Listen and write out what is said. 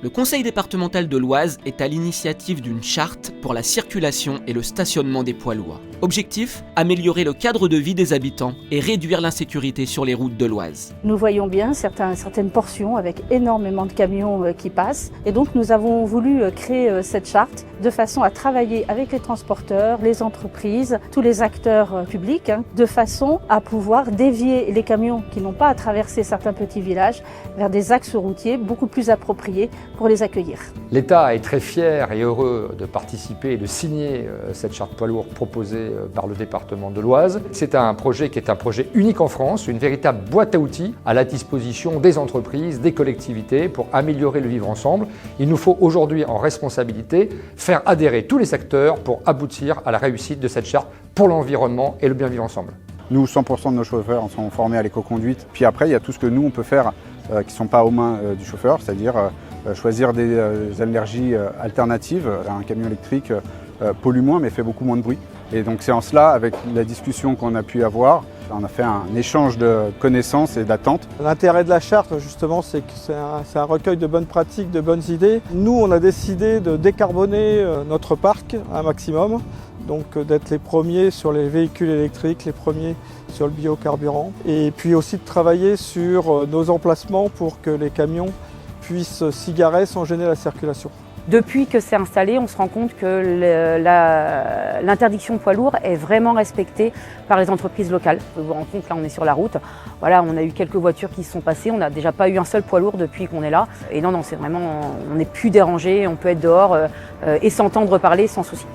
Le conseil départemental de l'Oise est à l'initiative d'une charte pour la circulation et le stationnement des poids lourds. Objectif, améliorer le cadre de vie des habitants et réduire l'insécurité sur les routes de l'Oise. Nous voyons bien certaines portions avec énormément de camions qui passent et donc nous avons voulu créer cette charte de façon à travailler avec les transporteurs, les entreprises, tous les acteurs publics, de façon à pouvoir dévier les camions qui n'ont pas à traverser certains petits villages vers des axes routiers beaucoup plus appropriés pour les accueillir. L'État est très fier et heureux de participer et de signer cette charte poids lourd proposée par le département de l'Oise. C'est un projet qui est un projet unique en France, une véritable boîte à outils à la disposition des entreprises, des collectivités pour améliorer le vivre ensemble. Il nous faut aujourd'hui en responsabilité faire adhérer tous les secteurs pour aboutir à la réussite de cette charte pour l'environnement et le bien vivre ensemble. Nous, 100% de nos chauffeurs sont formés à l'éco-conduite. Puis après, il y a tout ce que nous, on peut faire qui ne sont pas aux mains du chauffeur, c'est-à-dire choisir des énergies alternatives. Un camion électrique pollue moins mais fait beaucoup moins de bruit. Et donc c'est en cela, avec la discussion qu'on a pu avoir, on a fait un échange de connaissances et d'attentes. L'intérêt de la charte, justement, c'est que c'est un recueil de bonnes pratiques, de bonnes idées. Nous, on a décidé de décarboner notre parc un maximum, donc d'être les premiers sur les véhicules électriques, les premiers sur le biocarburant, et puis aussi de travailler sur nos emplacements pour que les camions puissent s'y garer sans gêner la circulation. Depuis que c'est installé, on se rend compte que l'interdiction poids lourd est vraiment respectée par les entreprises locales. Vous vous rendez compte, là on est sur la route, voilà, on a eu quelques voitures qui se sont passées, on n'a déjà pas eu un seul poids lourd depuis qu'on est là. Et non, c'est vraiment, on n'est plus dérangé, on peut être dehors et s'entendre parler sans souci.